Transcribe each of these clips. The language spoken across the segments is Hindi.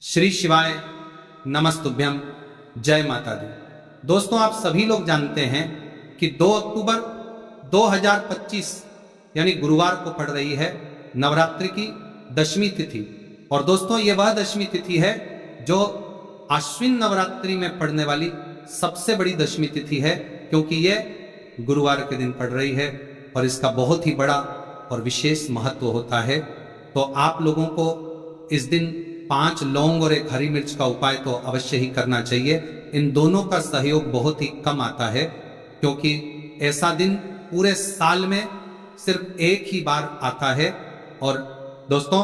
श्री शिवाय नमस्तुभ्यम, जय माता दी। दोस्तों, आप सभी लोग जानते हैं कि 2 अक्टूबर 2025 यानी गुरुवार को पड़ रही है नवरात्रि की दशमी तिथि। और दोस्तों, ये वह दशमी तिथि है जो आश्विन नवरात्रि में पड़ने वाली सबसे बड़ी दशमी तिथि है, क्योंकि ये गुरुवार के दिन पड़ रही है और इसका बहुत ही बड़ा और विशेष महत्व होता है। तो आप लोगों को इस दिन 5 लौंग और 1 हरी मिर्च का उपाय तो अवश्य ही करना चाहिए। इन दोनों का सहयोग बहुत ही कम आता है, क्योंकि ऐसा दिन पूरे साल में सिर्फ एक ही बार आता है। और दोस्तों,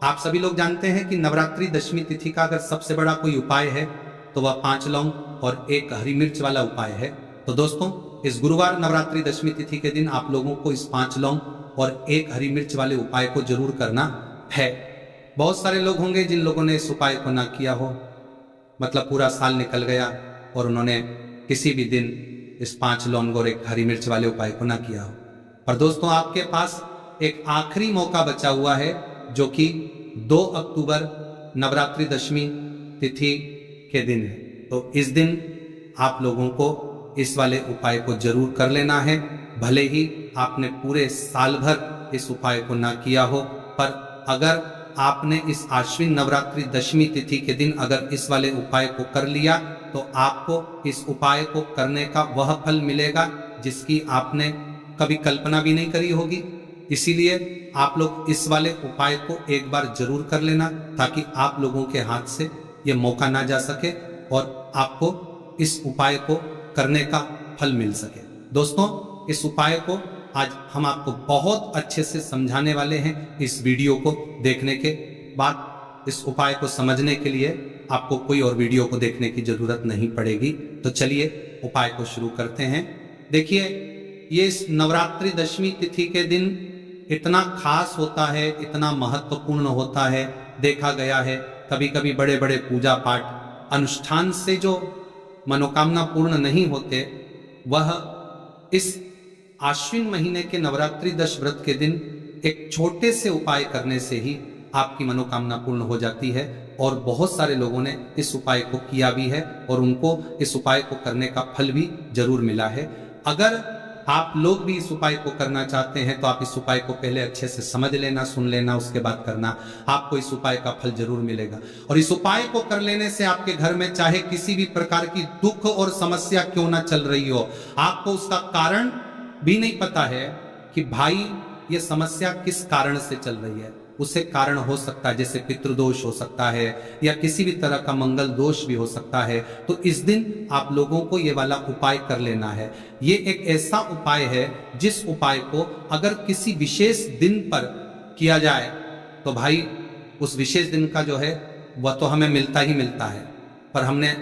आप सभी लोग जानते हैं कि नवरात्रि दशमी तिथि का अगर सबसे बड़ा कोई उपाय है तो वह 5 लौंग और 1 हरी मिर्च वाला उपाय है। तो दोस्तों, इस गुरुवार नवरात्रि दशमी तिथि के दिन आप लोगों को इस 5 लौंग और 1 हरी मिर्च वाले उपाय को जरूर करना है। बहुत सारे लोग होंगे जिन लोगों ने इस उपाय को ना किया हो, मतलब पूरा साल निकल गया और उन्होंने किसी भी दिन इस 5 लौंग और 1 हरी मिर्च वाले उपाय को ना किया हो। पर दोस्तों, आपके पास एक आखिरी मौका बचा हुआ है, जो कि 2 अक्टूबर नवरात्रि दशमी तिथि के दिन है। तो इस दिन आप लोगों को इस वाले उपाय को जरूर कर लेना है। भले ही आपने पूरे साल भर इस उपाय को ना किया हो, पर अगर आपने इस आश्विन नवरात्रि दशमी तिथि के दिन अगर इस वाले उपाय को कर लिया तो आपको इस उपाय को करने का वह फल मिलेगा जिसकी आपने कभी कल्पना भी नहीं करी होगी। इसीलिए आप लोग इस वाले उपाय को एक बार जरूर कर लेना, ताकि आप लोगों के हाथ से ये मौका ना जा सके और आपको इस उपाय को करने का फल मिल सके। दोस्तों, इस उपाय को आज हम आपको बहुत अच्छे से समझाने वाले हैं। इस वीडियो को देखने के बाद इस उपाय को समझने के लिए आपको कोई और वीडियो को देखने की जरूरत नहीं पड़ेगी। तो चलिए उपाय को शुरू करते हैं। देखिए, ये इस नवरात्रि दशमी तिथि के दिन इतना खास होता है, इतना महत्वपूर्ण होता है। देखा गया है कभी कभी बड़े बड़े पूजा पाठ अनुष्ठान से जो मनोकामना पूर्ण नहीं होते, वह इस आश्विन महीने के नवरात्रि 10 व्रत के दिन एक छोटे से उपाय करने से ही आपकी मनोकामना पूर्ण हो जाती है। और बहुत सारे लोगों ने इस उपाय को किया भी है और उनको इस उपाय को करने का फल भी जरूर मिला है। अगर आप लोग भी इस उपाय को करना चाहते हैं तो आप इस उपाय को पहले अच्छे से समझ लेना, सुन लेना, उसके बाद करना। आपको इस उपाय का फल जरूर मिलेगा। और इस उपाय को कर लेने से आपके घर में चाहे किसी भी प्रकार की दुख और समस्या क्यों ना चल रही हो, आपको उसका कारण भी नहीं पता है कि भाई ये समस्या किस कारण से चल रही है। उसे कारण हो सकता है, जैसे पितृदोष हो सकता है या किसी भी तरह का मंगल दोष भी हो सकता है। तो इस दिन आप लोगों को ये वाला उपाय कर लेना है। ये एक ऐसा उपाय है जिस उपाय को अगर किसी विशेष दिन पर किया जाए तो भाई उस विशेष दिन का जो है वह तो हमें मिलता ही मिलता है, पर हमने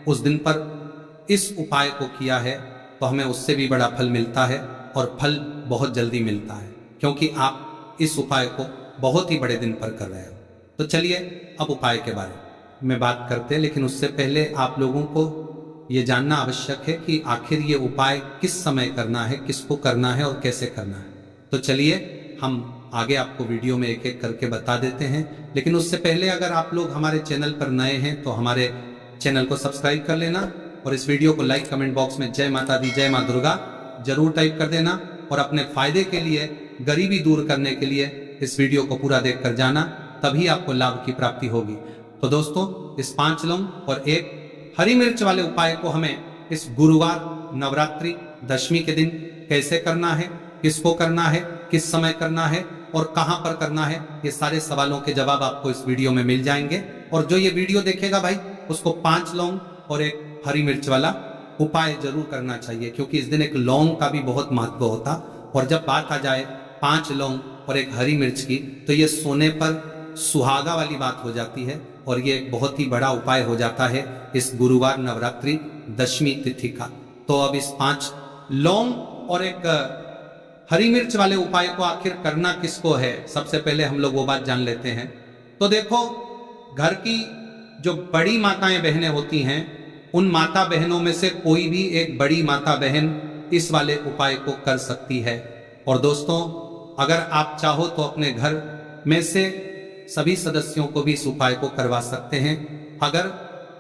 उस दिन पर इस उपाय को किया है तो हमें उससे भी बड़ा फल मिलता है, और फल बहुत जल्दी मिलता है, क्योंकि आप इस उपाय को बहुत ही बड़े दिन पर कर रहे हो। तो चलिए अब उपाय के बारे में बात करते हैं, लेकिन उससे पहले आप लोगों को ये जानना आवश्यक है कि आखिर ये उपाय किस समय करना है, किसको करना है और कैसे करना है। तो चलिए हम आगे आपको वीडियो में एक एक करके बता देते हैं। लेकिन उससे पहले अगर आप लोग हमारे चैनल पर नए हैं तो हमारे चैनल को सब्सक्राइब कर लेना, और इस वीडियो को लाइक कमेंट बॉक्स में जय माता दी, जय मां दुर्गा जरूर टाइप कर देना। और अपने फायदे के लिए, गरीबी दूर करने के लिए इस वीडियो को पूरा देखकर जाना, तभी आपको लाभ की प्राप्ति होगी। तो दोस्तों, इस 5 लौंग और 1 हरी मिर्च वाले उपाय को हमें इस गुरुवार नवरात्रि दशमी के दिन कैसे करना है, किसको करना है, किस समय करना है और कहां पर करना है, ये सारे सवालों के जवाब आपको इस वीडियो में मिल जाएंगे। और जो ये वीडियो देखेगा भाई, उसको 5 लौंग और 1 हरी मिर्च वाला उपाय जरूर करना चाहिए, क्योंकि इस दिन एक लौंग का भी बहुत महत्व होता। और जब बात आ जाए 5 लौंग और 1 हरी मिर्च की, तो ये सोने पर सुहागा वाली बात हो जाती है, और ये एक बहुत ही बड़ा उपाय हो जाता है इस गुरुवार नवरात्रि दशमी तिथि का। तो अब इस 5 लौंग और 1 हरी मिर्च वाले उपाय को आखिर करना किसको है, सबसे पहले हम लोग वो बात जान लेते हैं। तो देखो, घर की जो बड़ी माताएं बहनें होती हैं, उन माता बहनों में से कोई भी एक बड़ी माता बहन इस वाले उपाय को कर सकती है। और दोस्तों, अगर आप चाहो तो अपने घर में से सभी सदस्यों को भी इस उपाय को करवा सकते हैं। अगर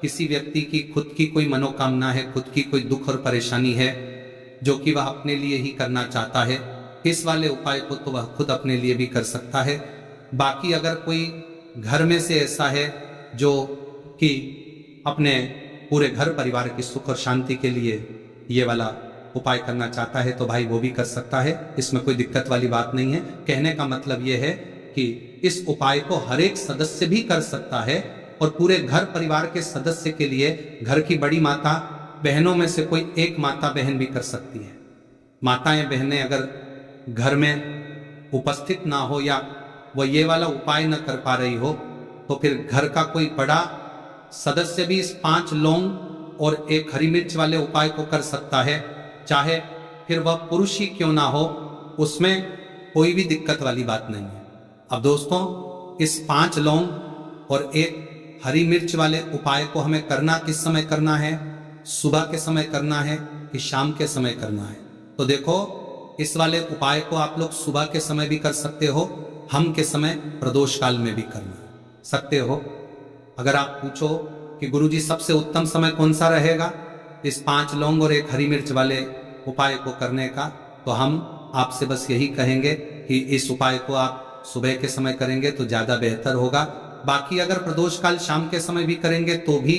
किसी व्यक्ति की खुद की कोई मनोकामना है, खुद की कोई दुख और परेशानी है जो कि वह अपने लिए ही करना चाहता है, इस वाले उपाय को तो वह खुद अपने लिए भी कर सकता है। बाकी अगर कोई घर में से ऐसा है जो कि अपने पूरे घर परिवार की सुख और शांति के लिए ये वाला उपाय करना चाहता है तो भाई वो भी कर सकता है, इसमें कोई दिक्कत वाली बात नहीं है। कहने का मतलब ये है कि इस उपाय को हर एक सदस्य भी कर सकता है और पूरे घर परिवार के सदस्य के लिए घर की बड़ी माता बहनों में से कोई एक माता बहन भी कर सकती है। माताएं बहनें अगर घर में उपस्थित ना हो या वो ये वाला उपाय न कर पा रही हो तो फिर घर का कोई बड़ा सदस्य भी इस 5 लौंग और 1 हरी मिर्च वाले उपाय को कर सकता है, चाहे फिर वह पुरुष ही क्यों ना हो, उसमें कोई भी दिक्कत वाली बात नहीं है। अब दोस्तों, इस 5 लौंग और 1 हरी मिर्च वाले उपाय को हमें करना किस समय करना है? सुबह के समय करना है कि शाम के समय करना है? तो देखो, इस वाले उपाय को आप लोग सुबह के समय भी कर सकते हो, हम के समय प्रदोष काल में भी कर सकते हो। अगर आप पूछो कि गुरुजी सबसे उत्तम समय कौन सा रहेगा इस 5 लौंग और 1 हरी मिर्च वाले उपाय को करने का, तो हम आपसे बस यही कहेंगे कि इस उपाय को आप सुबह के समय करेंगे तो ज्यादा बेहतर होगा। बाकी अगर प्रदोष काल शाम के समय भी करेंगे तो भी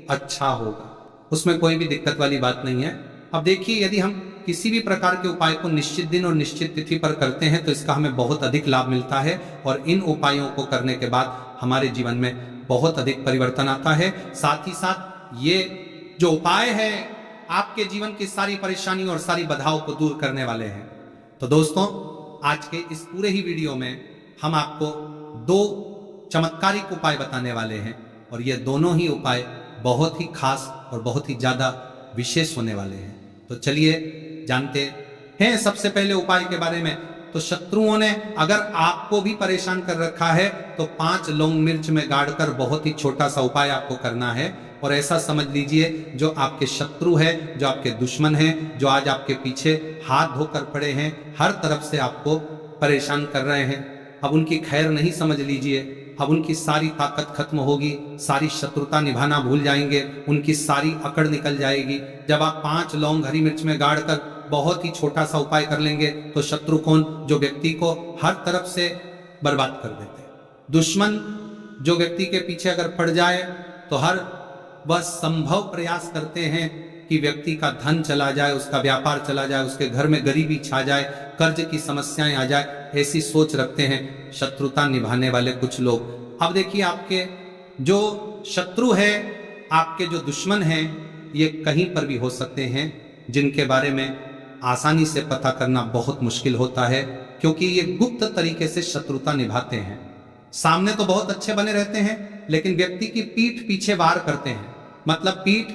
अच्छा होगा, उसमें कोई भी दिक्कत वाली बात नहीं है। अब देखिए, यदि हम किसी भी प्रकार के उपाय को निश्चित दिन और निश्चित तिथि पर करते हैं तो इसका हमें बहुत अधिक लाभ मिलता है और इन उपायों को करने के बाद हमारे जीवन में बहुत अधिक परिवर्तन आता है। साथ ही साथ ये जो उपाय है आपके जीवन की सारी परेशानी और सारी बाधाओं को दूर करने वाले हैं। तो दोस्तों, आज के इस पूरे ही वीडियो में हम आपको 2 चमत्कारिक उपाय बताने वाले हैं और ये दोनों ही उपाय बहुत ही खास और बहुत ही ज्यादा विशेष होने वाले हैं। तो चलिए जानते हैं सबसे पहले उपाय के बारे में। तो शत्रुओं ने अगर आपको भी परेशान कर रखा है तो 5 लौंग मिर्च में गाड़कर बहुत ही छोटा सा उपाय आपको करना है। और ऐसा समझ लीजिए, जो आपके शत्रु है, जो आपके दुश्मन हैं, जो आज आपके पीछे हाथ धोकर पड़े हैं, हर तरफ से आपको परेशान कर रहे हैं, अब उनकी खैर नहीं समझ लीजिए। अब उनकी सारी ताकत खत्म होगी, सारी शत्रुता निभाना भूल जाएंगे, उनकी सारी अकड़ निकल जाएगी। जब आप 5 लौंग हरी मिर्च में गाड़कर बहुत ही छोटा सा उपाय कर लेंगे तो शत्रु कौन? जो व्यक्ति को हर तरफ से बर्बाद कर देते, दुश्मन जो व्यक्ति के पीछे अगर पड़ जाए तो हर वह संभव प्रयास करते हैं कि व्यक्ति का धन चला जाए, उसका व्यापार चला जाए, उसके घर में गरीबी छा जाए, कर्ज की समस्याएं आ जाए, ऐसी सोच रखते हैं शत्रुता निभाने वाले कुछ लोग। अब देखिए, आपके जो शत्रु है, आपके जो दुश्मन हैं, ये कहीं पर भी हो सकते हैं, जिनके बारे में आसानी से पता करना बहुत मुश्किल होता है, क्योंकि ये गुप्त तरीके से शत्रुता निभाते हैं। सामने तो बहुत अच्छे बने रहते हैं, लेकिन व्यक्ति की पीठ पीछे वार करते हैं। मतलब पीठ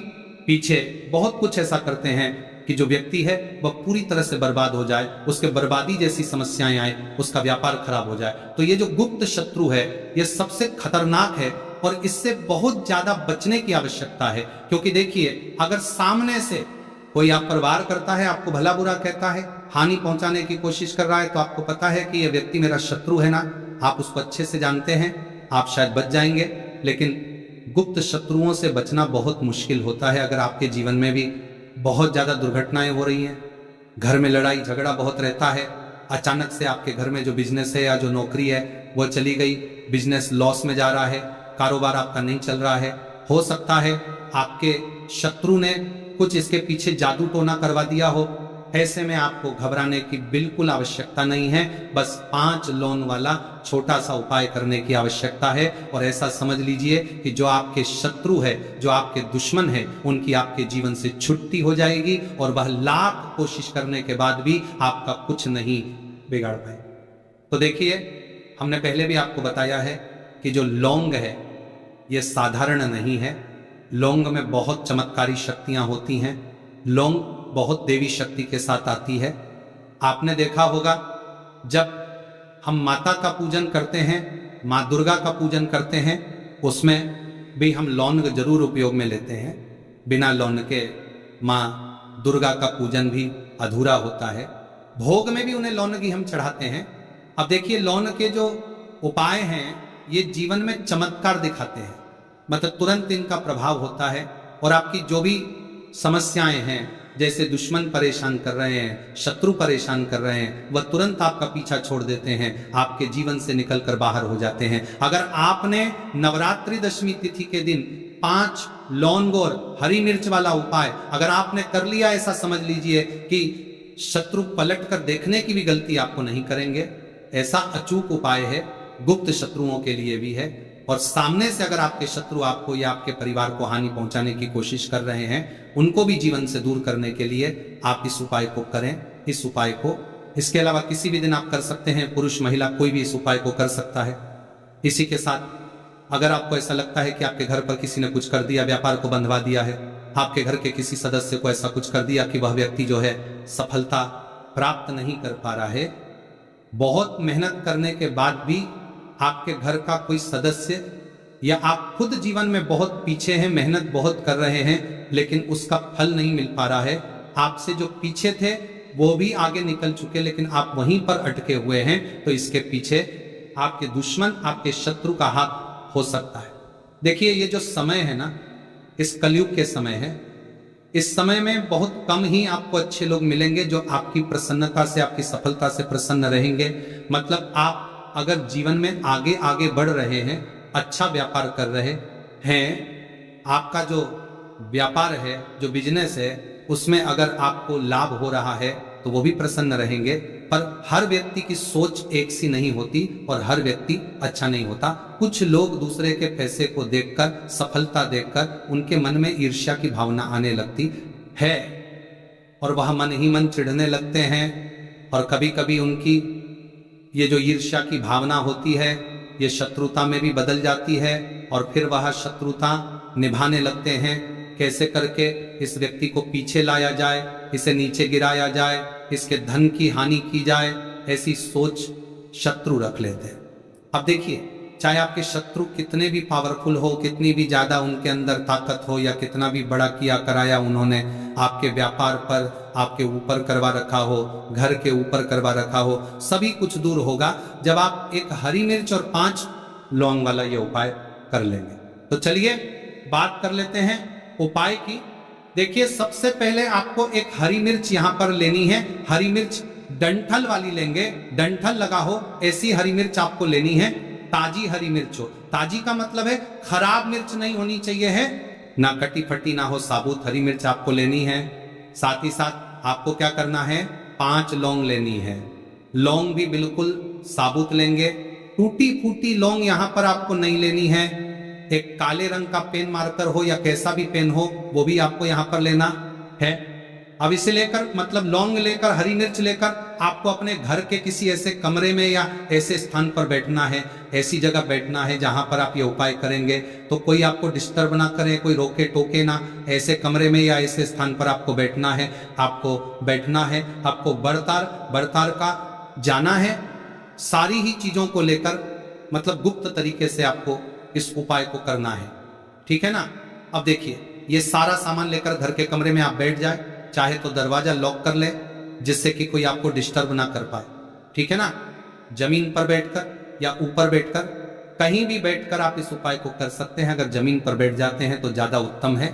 पीछे बहुत कुछ ऐसा करते हैं कि जो व्यक्ति है वह पूरी तरह से बर्बाद हो जाए, उसके बर्बादी जैसी समस्याएं आए, उसका व्यापार खराब हो जाए। तो ये जो गुप्त शत्रु है, ये सबसे खतरनाक है और इससे बहुत ज्यादा बचने की आवश्यकता है। क्योंकि देखिए, अगर सामने से कोई आप पर वार करता है, आपको भला बुरा कहता है, हानि पहुंचाने की कोशिश कर रहा है, तो आपको पता है कि यह व्यक्ति मेरा शत्रु है ना, आप उसको अच्छे से जानते हैं, आप शायद बच जाएंगे। लेकिन गुप्त शत्रुओं से बचना बहुत मुश्किल होता है। अगर आपके जीवन में भी बहुत ज्यादा दुर्घटनाएं हो रही हैं, घर में लड़ाई झगड़ा बहुत रहता है, अचानक से आपके घर में जो बिजनेस है या जो नौकरी है वह चली गई, बिजनेस लॉस में जा रहा है, कारोबार आपका नहीं चल रहा है, हो सकता है आपके शत्रु ने कुछ इसके पीछे जादू टोना करवा दिया हो, ऐसे में आपको घबराने की बिल्कुल आवश्यकता नहीं है। बस 5 लौंग वाला छोटा सा उपाय करने की आवश्यकता है। और ऐसा समझ लीजिए कि जो आपके शत्रु है, जो आपके दुश्मन है, उनकी आपके जीवन से छुट्टी हो जाएगी और वह लाख कोशिश करने के बाद भी आपका कुछ नहीं बिगाड़ पाए। तो देखिए, हमने पहले भी आपको बताया है कि जो लौंग है यह साधारण नहीं है। लौंग में बहुत चमत्कारी शक्तियां होती हैं। लौंग बहुत देवी शक्ति के साथ आती है। आपने देखा होगा, जब हम माता का पूजन करते हैं, माँ दुर्गा का पूजन करते हैं, उसमें भी हम लौंग जरूर उपयोग में लेते हैं। बिना लौंग के माँ दुर्गा का पूजन भी अधूरा होता है। भोग में भी उन्हें लौंग ही हम चढ़ाते हैं। अब देखिए, लौंग के जो उपाय हैं ये जीवन में चमत्कार दिखाते हैं, मतलब तुरंत इनका प्रभाव होता है और आपकी जो भी समस्याएं हैं, जैसे दुश्मन परेशान कर रहे हैं, शत्रु परेशान कर रहे हैं, वह तुरंत आपका पीछा छोड़ देते हैं, आपके जीवन से निकलकर बाहर हो जाते हैं। अगर आपने नवरात्रि दशमी तिथि के दिन 5 लौंग और हरी मिर्च वाला उपाय अगर आपने कर लिया, ऐसा समझ लीजिए कि शत्रु पलट कर देखने की भी गलती आपको नहीं करेंगे। ऐसा अचूक उपाय है, गुप्त शत्रुओं के लिए भी है, और सामने से अगर आपके शत्रु आपको या आपके परिवार को हानि पहुंचाने की कोशिश कर रहे हैं, उनको भी जीवन से दूर करने के लिए आप इस उपाय को करें। इस उपाय को इसके अलावा किसी भी दिन आप कर सकते हैं, पुरुष महिला कोई भी इस उपाय को कर सकता है। इसी के साथ अगर आपको ऐसा लगता है कि आपके घर पर किसी ने कुछ कर दिया, व्यापार को बंधवा दिया है, आपके घर के किसी सदस्य को ऐसा कुछ कर दिया कि वह व्यक्ति जो है सफलता प्राप्त नहीं कर पा रहा है, बहुत मेहनत करने के बाद भी आपके घर का कोई सदस्य या आप खुद जीवन में बहुत पीछे हैं, मेहनत बहुत कर रहे हैं, लेकिन उसका फल नहीं मिल पा रहा है, आपसे जो पीछे थे वो भी आगे निकल चुके लेकिन आप वहीं पर अटके हुए हैं, तो इसके पीछे आपके दुश्मन, आपके शत्रु का हाथ हो सकता है। देखिए, ये जो समय है ना, इस कलयुग के समय है, इस समय में बहुत कम ही आपको अच्छे लोग मिलेंगे जो आपकी प्रसन्नता से, आपकी सफलता से प्रसन्न रहेंगे। मतलब आप अगर जीवन में आगे आगे बढ़ रहे हैं, अच्छा व्यापार कर रहे हैं, आपका जो व्यापार है, जो बिजनेस है, उसमें अगर आपको लाभ हो रहा है तो वो भी प्रसन्न रहेंगे। पर हर व्यक्ति की सोच एक सी नहीं होती और हर व्यक्ति अच्छा नहीं होता। कुछ लोग दूसरे के पैसे को देखकर, सफलता देखकर उनके मन में ईर्ष्या की भावना आने लगती है और वह मन ही मन चिढ़ने लगते हैं, और कभी कभी उनकी ये जो ईर्ष्या की भावना होती है ये शत्रुता में भी बदल जाती है, और फिर वह शत्रुता निभाने लगते हैं। कैसे करके इस व्यक्ति को पीछे लाया जाए, इसे नीचे गिराया जाए, इसके धन की हानि की जाए, ऐसी सोच शत्रु रख लेते हैं। अब देखिए, चाहे आपके शत्रु कितने भी पावरफुल हो, कितनी भी ज्यादा उनके अंदर ताकत हो, या कितना भी बड़ा किया कराया उन्होंने आपके व्यापार पर, आपके ऊपर करवा रखा हो, घर के ऊपर करवा रखा हो, सभी कुछ दूर होगा जब आप एक हरी मिर्च और 5 लौंग वाला ये उपाय कर लेंगे। तो चलिए बात कर लेते हैं उपाय की। देखिए, सबसे पहले आपको एक हरी मिर्च यहां पर लेनी है। हरी मिर्च डंठल वाली लेंगे, डंठल लगा हो ऐसी हरी मिर्च आपको लेनी है। ताजी हरी मिर्च हो, ताजी का मतलब है खराब मिर्च नहीं होनी चाहिए है, ना कटी फटी ना हो, साबुत हरी मिर्च आपको लेनी है। साथ ही साथ आपको क्या करना है, 5 लौंग लेनी है। लौंग भी बिल्कुल साबुत लेंगे, टूटी फूटी लौंग यहां पर आपको नहीं लेनी है। एक काले रंग का पेन मार्कर हो या कैसा भी पेन हो, वो भी आपको यहां पर लेना है। अब इसे लेकर, मतलब लौंग लेकर, हरी मिर्च लेकर आपको अपने घर के किसी ऐसे कमरे में या ऐसे स्थान पर बैठना है, ऐसी जगह बैठना है जहां पर आप ये उपाय करेंगे तो कोई आपको डिस्टर्ब ना करे, कोई रोके टोके ना। ऐसे कमरे में या ऐसे स्थान पर आपको बैठना है, आपको बैठना है, आपको बड़तार का जाना है। सारी ही चीजों को लेकर, मतलब गुप्त तरीके से आपको इस उपाय को करना है, ठीक है ना। अब देखिए, ये सारा सामान लेकर घर के कमरे में आप बैठ जाए, चाहे तो दरवाजा लॉक कर ले जिससे कि कोई आपको डिस्टर्ब ना कर पाए, ठीक है ना। जमीन पर बैठकर या ऊपर बैठकर, कहीं भी बैठकर आप इस उपाय को कर सकते हैं। अगर जमीन पर बैठ जाते हैं तो ज्यादा उत्तम है।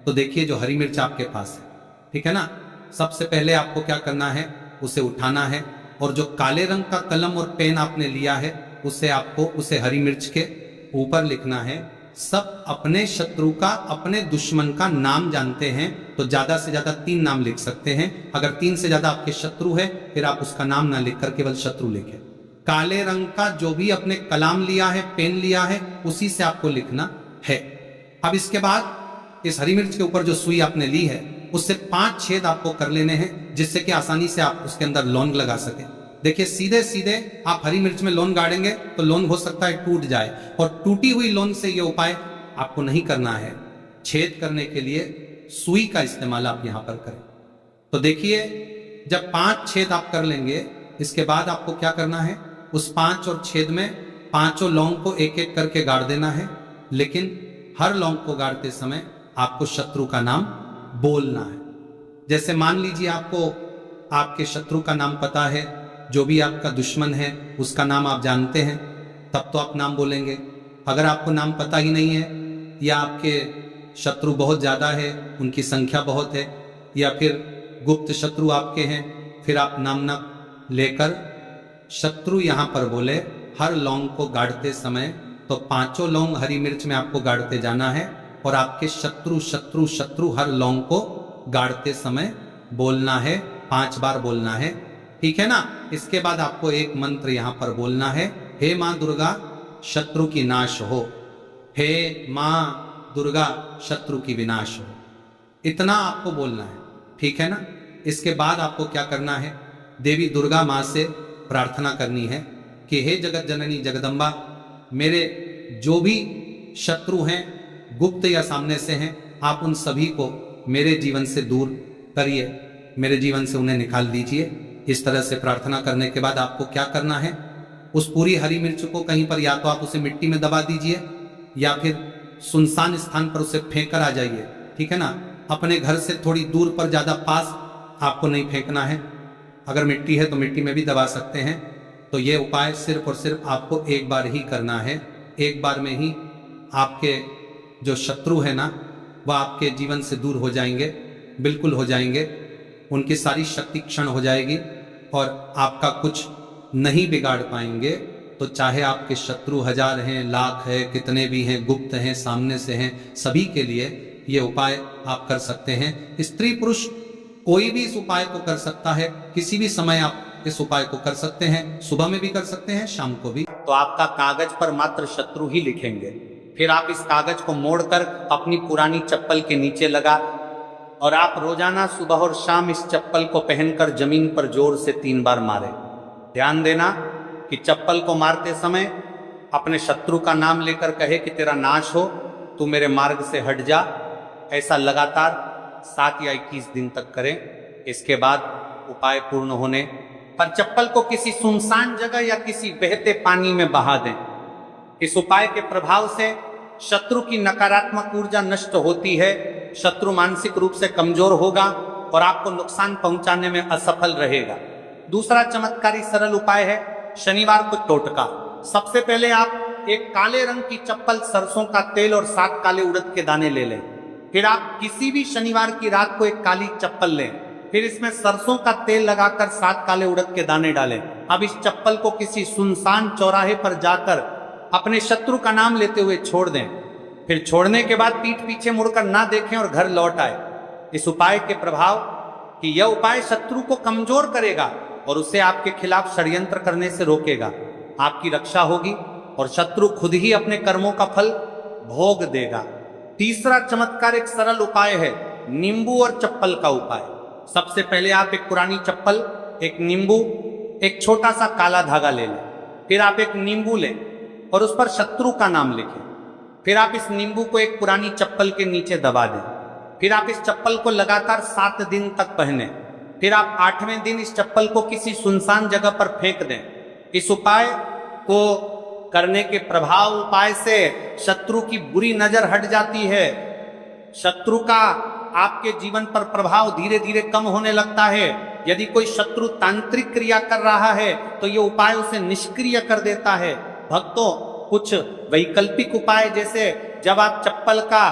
तो देखिए, जो हरी मिर्च आपके पास है, ठीक है ना, सबसे पहले आपको क्या करना है, उसे उठाना है, और जो काले रंग का कलम और पेन आपने लिया है उसे आपको उसे हरी मिर्च के ऊपर लिखना है। सब अपने शत्रु का, अपने दुश्मन का नाम जानते हैं तो ज्यादा से ज्यादा 3 नाम लिख सकते हैं। अगर 3 से ज्यादा आपके शत्रु है फिर आप उसका नाम ना लिखकर केवल शत्रु लिखें। काले रंग का जो भी अपने कलम लिया है, पेन लिया है, उसी से आपको लिखना है। अब इसके बाद इस हरी मिर्च के ऊपर जो सुई आपने ली है उससे 5 छेद आपको कर लेने हैं, जिससे कि आसानी से आप उसके अंदर लौंग लगा सके। देखिए, सीधे सीधे आप हरी मिर्च में लौंग गाड़ेंगे तो लौंग हो सकता है टूट जाए, और टूटी हुई लौंग से ये उपाय आपको नहीं करना है। छेद करने के लिए सुई का इस्तेमाल आप यहां पर करें। तो देखिए, जब 5 छेद आप कर लेंगे, इसके बाद आपको क्या करना है, उस 5 और छेद में 5 लौंग को एक एक करके गाड़ देना है। लेकिन हर लौंग को गाड़ते समय आपको शत्रु का नाम बोलना है। जैसे मान लीजिए आपको आपके शत्रु का नाम पता है, जो भी आपका दुश्मन है उसका नाम आप जानते हैं, तब तो आप नाम बोलेंगे। अगर आपको नाम पता ही नहीं है, या आपके शत्रु बहुत ज़्यादा है, उनकी संख्या बहुत है, या फिर गुप्त शत्रु आपके हैं, फिर आप नाम न लेकर शत्रु यहाँ पर बोले हर लौंग को गाड़ते समय, तो 5 लौंग हरी मिर्च में आपको गाड़ते जाना है और आपके शत्रु शत्रु शत्रु हर लौंग को गाड़ते समय बोलना है, 5 बार बोलना है, ठीक है ना। इसके बाद आपको एक मंत्र यहाँ पर बोलना है, हे माँ दुर्गा शत्रु की नाश हो, हे माँ दुर्गा शत्रु की विनाश हो। इतना आपको बोलना है, ठीक है ना। इसके बाद आपको क्या करना है, देवी दुर्गा माँ से प्रार्थना करनी है कि हे जगत जननी जगदम्बा, मेरे जो भी शत्रु हैं, गुप्त या सामने से हैं, आप उन सभी को मेरे जीवन से दूर करिए, मेरे जीवन से उन्हें निकाल दीजिए। इस तरह से प्रार्थना करने के बाद आपको क्या करना है, उस पूरी हरी मिर्च को कहीं पर या तो आप उसे मिट्टी में दबा दीजिए या फिर सुनसान स्थान पर उसे फेंक कर आ जाइए, ठीक है ना। अपने घर से थोड़ी दूर पर, ज्यादा पास आपको नहीं फेंकना है। अगर मिट्टी है तो मिट्टी में भी दबा सकते हैं। तो ये उपाय सिर्फ और सिर्फ आपको एक बार ही करना है। एक बार में ही आपके जो शत्रु है ना, वह आपके जीवन से दूर हो जाएंगे, बिल्कुल हो जाएंगे। उनकी सारी शक्ति क्षण हो जाएगी और आपका कुछ नहीं बिगाड़ पाएंगे। तो चाहे आपके शत्रु 1000 हैं, लाख है, कितने भी हैं, गुप्त हैं, सामने से हैं, सभी के लिए ये उपाय आप कर सकते हैं। स्त्री पुरुष कोई भी इस उपाय को कर सकता है, किसी भी समय आप इस उपाय को कर सकते हैं। सुबह में भी कर सकते हैं, शाम को भी। तो आपका कागज पर मात्र शत्रु ही लिखेंगे। फिर आप इस कागज को मोड़कर अपनी पुरानी चप्पल के नीचे लगा और आप रोजाना सुबह और शाम इस चप्पल को पहनकर जमीन पर जोर से 3 बार मारे। ध्यान देना कि चप्पल को मारते समय अपने शत्रु का नाम लेकर कहे कि तेरा नाश हो, तू मेरे मार्ग से हट जा। ऐसा लगातार 7 या 21 दिन तक करें। इसके बाद उपाय पूर्ण होने पर चप्पल को किसी सुनसान जगह या किसी बहते पानी में बहा दें। इस उपाय के प्रभाव से शत्रु की नकारात्मक ऊर्जा नष्ट होती है, शत्रु मानसिक रूप से कमजोर होगा और आपको नुकसान पहुंचाने में असफल रहेगा। दूसरा चमत्कारी सरल उपाय है शनिवार को टोटका। सबसे पहले आप एक काले रंग की चप्पल, सरसों का तेल और 7 काले उड़द के दाने ले लें। फिर आप किसी भी शनिवार की रात को एक काली चप्पल लें, फिर इसमें सरसों का तेल लगाकर 7 काले उड़द के दाने डालें। अब इस चप्पल को किसी सुनसान चौराहे पर जाकर अपने शत्रु का नाम लेते हुए छोड़ दें। फिर छोड़ने के बाद पीठ पीछे मुड़कर ना देखें और घर लौट आए। इस उपाय के प्रभाव कि यह उपाय शत्रु को कमजोर करेगा और उसे आपके खिलाफ षड्यंत्र करने से रोकेगा। आपकी रक्षा होगी और शत्रु खुद ही अपने कर्मों का फल भोग देगा। तीसरा चमत्कार एक सरल उपाय है नींबू और चप्पल का उपाय। सबसे पहले आप एक पुरानी चप्पल, एक नींबू, एक छोटा सा काला धागा ले लें। फिर आप एक नींबू लें और उस पर शत्रु का नाम लिखें। फिर आप इस नींबू को एक पुरानी चप्पल के नीचे दबा दें। फिर आप इस चप्पल को लगातार 7 दिन तक पहने। फिर आप 8वें दिन इस चप्पल को किसी सुनसान जगह पर फेंक दें। इस उपाय को करने के प्रभाव उपाय से शत्रु की बुरी नजर हट जाती है। शत्रु का आपके जीवन पर प्रभाव धीरे धीरे कम होने लगता है। यदि कोई शत्रु तांत्रिक क्रिया कर रहा है तो ये उपाय उसे निष्क्रिय कर देता है। भक्तों, कुछ वैकल्पिक उपाय, जैसे जब आप चप्पल का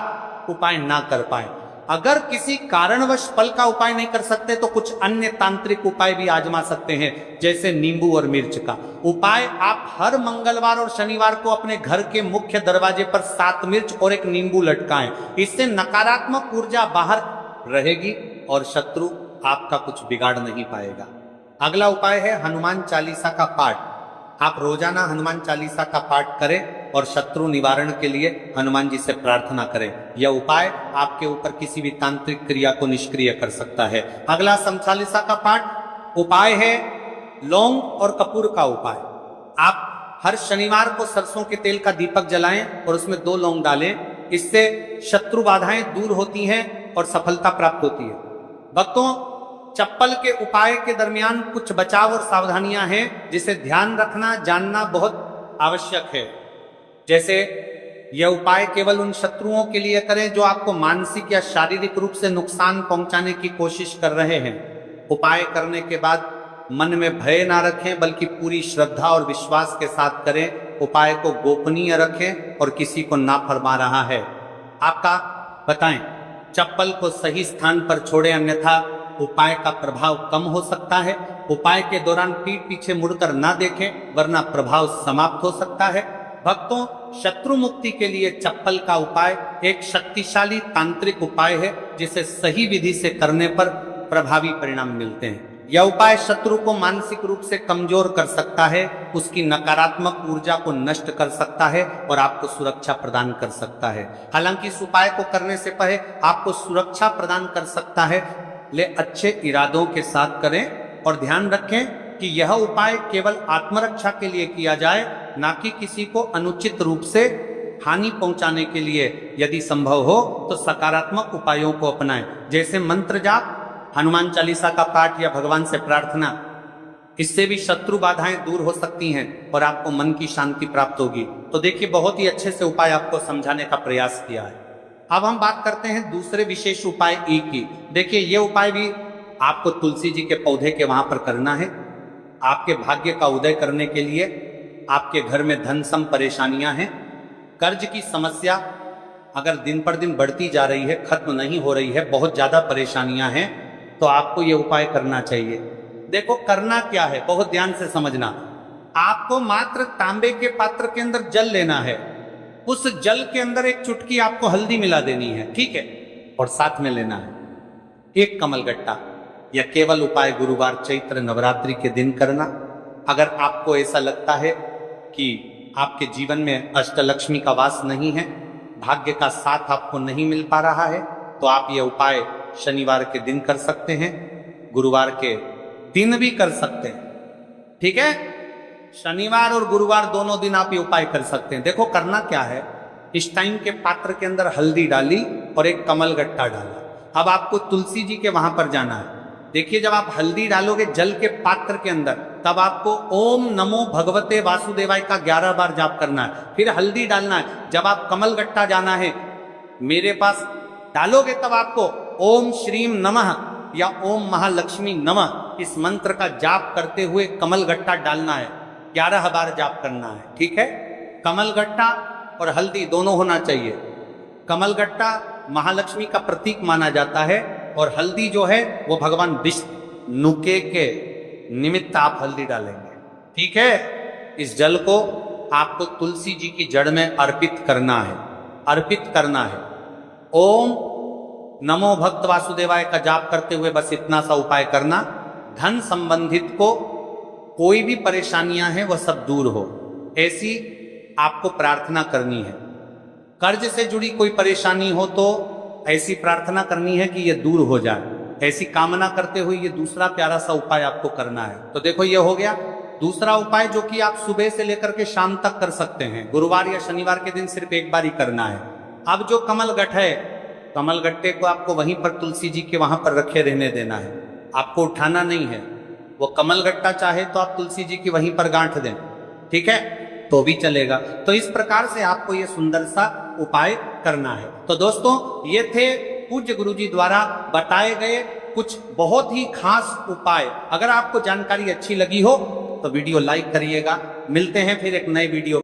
उपाय ना कर पाए, अगर किसी कारणवश फल का उपाय नहीं कर सकते तो कुछ अन्य तांत्रिक उपाय भी आजमा सकते हैं, जैसे नींबू और मिर्च का उपाय। आप हर मंगलवार और शनिवार को अपने घर के मुख्य दरवाजे पर 7 मिर्च और एक नींबू लटकाएं। इससे नकारात्मक ऊर्जा बाहर रहेगी और शत्रु आपका कुछ बिगाड़ नहीं पाएगा। अगला उपाय है हनुमान चालीसा का पाठ। आप रोजाना हनुमान चालीसा का पाठ करें और शत्रु निवारण के लिए हनुमान जी से प्रार्थना करें। यह उपाय आपके ऊपर किसी भी तांत्रिक क्रिया को निष्क्रिय कर सकता है। अगला सम चालीसा का पाठ उपाय है लौंग और कपूर का उपाय। आप हर शनिवार को सरसों के तेल का दीपक जलाएं और उसमें 2 लौंग डालें। इससे शत्रु बाधाएं दूर होती हैं और सफलता प्राप्त होती है। भक्तों, चप्पल के उपाय के दरमियान कुछ बचाव और सावधानियां हैं जिसे ध्यान रखना, जानना बहुत आवश्यक है। जैसे यह उपाय केवल उन शत्रुओं के लिए करें जो आपको मानसिक या शारीरिक रूप से नुकसान पहुंचाने की कोशिश कर रहे हैं। उपाय करने के बाद मन में भय ना रखें, बल्कि पूरी श्रद्धा और विश्वास के साथ करें। उपाय को गोपनीय रखें और किसी को ना फरमा रहा है। आपका बताएं, चप्पल को सही स्थान पर छोड़े, अन्यथा उपाय का प्रभाव कम हो सकता है। उपाय के दौरान पीठ पीछे मुड़कर ना देखें, वरना प्रभाव समाप्त हो सकता है। भक्तों, शत्रु मुक्ति के लिए चप्पल का उपाय एक शक्तिशाली तांत्रिक उपाय है, जिसे सही विधि से करने पर प्रभावी परिणाम मिलते हैं। यह उपाय शत्रु को मानसिक रूप से कमजोर कर सकता है, उसकी नकारात्मक ऊर्जा को नष्ट कर सकता है और आपको सुरक्षा प्रदान कर सकता है। हालांकि इस उपाय को करने से पहले आपको सुरक्षा प्रदान कर सकता है, ले अच्छे इरादों के साथ करें और ध्यान रखें कि यह उपाय केवल आत्मरक्षा के लिए किया जाए, ना कि किसी को अनुचित रूप से हानि पहुंचाने के लिए। यदि संभव हो तो सकारात्मक उपायों को अपनाएं, जैसे मंत्र जाप, हनुमान चालीसा का पाठ या भगवान से प्रार्थना। इससे भी शत्रु बाधाएं दूर हो सकती हैं और आपको मन की शांति प्राप्त होगी। तो देखिए, बहुत ही अच्छे से उपाय आपको समझाने का प्रयास किया है। अब हम बात करते हैं दूसरे विशेष उपाय ई की। देखिए, ये उपाय भी आपको तुलसी जी के पौधे के वहां पर करना है। आपके भाग्य का उदय करने के लिए आपके घर में धन सम परेशानियां हैं, कर्ज की समस्या अगर दिन पर दिन बढ़ती जा रही है, खत्म नहीं हो रही है, बहुत ज्यादा परेशानियां हैं, तो आपको ये उपाय करना चाहिए। देखो, करना क्या है, बहुत ध्यान से समझना। आपको मात्र तांबे के पात्र के अंदर जल लेना है, उस जल के अंदर एक चुटकी आपको हल्दी मिला देनी है, ठीक है, और साथ में लेना है एक कमलगट्टा। यह केवल उपाय गुरुवार चैत्र नवरात्रि के दिन करना। अगर आपको ऐसा लगता है कि आपके जीवन में अष्टलक्ष्मी का वास नहीं है, भाग्य का साथ आपको नहीं मिल पा रहा है, तो आप ये उपाय शनिवार के दिन कर सकते हैं, गुरुवार के दिन भी कर सकते हैं, ठीक है। शनिवार और गुरुवार दोनों दिन आप ये उपाय कर सकते हैं। देखो, करना क्या है, इस टाइम के पात्र के अंदर हल्दी डाली और एक कमलगट्टा डाला। अब आपको तुलसी जी के वहां पर जाना है। देखिए, जब आप हल्दी डालोगे जल के पात्र के अंदर, तब आपको ओम नमो भगवते वासुदेवाय का 11 बार जाप करना है, फिर हल्दी डालना है। जब आप कमलगट्टा जाना है मेरे पास डालोगे, तब आपको ओम श्रीम नमः या ओम महालक्ष्मी नमः इस मंत्र का जाप करते हुए कमलगट्टा डालना है, 11 बार जाप करना है, ठीक है। कमलगट्टा और हल्दी दोनों होना चाहिए। कमलगट्टा महालक्ष्मी का प्रतीक माना जाता है और हल्दी जो है वो भगवान विष्णु के निमित्त आप हल्दी डालेंगे, ठीक है। इस जल को आपको तुलसी जी की जड़ में अर्पित करना है, अर्पित करना है। ओम नमो भक्त वासुदेवाय का जाप करते हुए बस इतना सा उपाय करना। धन संबंधित को कोई भी परेशानियां हैं वह सब दूर हो, ऐसी आपको प्रार्थना करनी है। कर्ज से जुड़ी कोई परेशानी हो तो ऐसी प्रार्थना करनी है कि यह दूर हो जाए, ऐसी कामना करते हुए ये दूसरा प्यारा सा उपाय आपको करना है। तो देखो, ये हो गया दूसरा उपाय, जो कि आप सुबह से लेकर के शाम तक कर सकते हैं। गुरुवार या शनिवार के दिन सिर्फ एक बार ही करना है। अब जो कमलगट्ट है, कमलगट्टे को आपको वहीं पर तुलसी जी के वहां पर रखे रहने देना है, आपको उठाना नहीं है। वो कमलगट्टा चाहे तो आप तुलसी जी की वहीं पर गांठ दें, ठीक है, तो भी चलेगा। तो इस प्रकार से आपको ये सुंदर सा उपाय करना है। तो दोस्तों, ये थे पूज्य गुरुजी द्वारा बताए गए कुछ बहुत ही खास उपाय। अगर आपको जानकारी अच्छी लगी हो तो वीडियो लाइक करिएगा। मिलते हैं फिर एक नए वीडियो।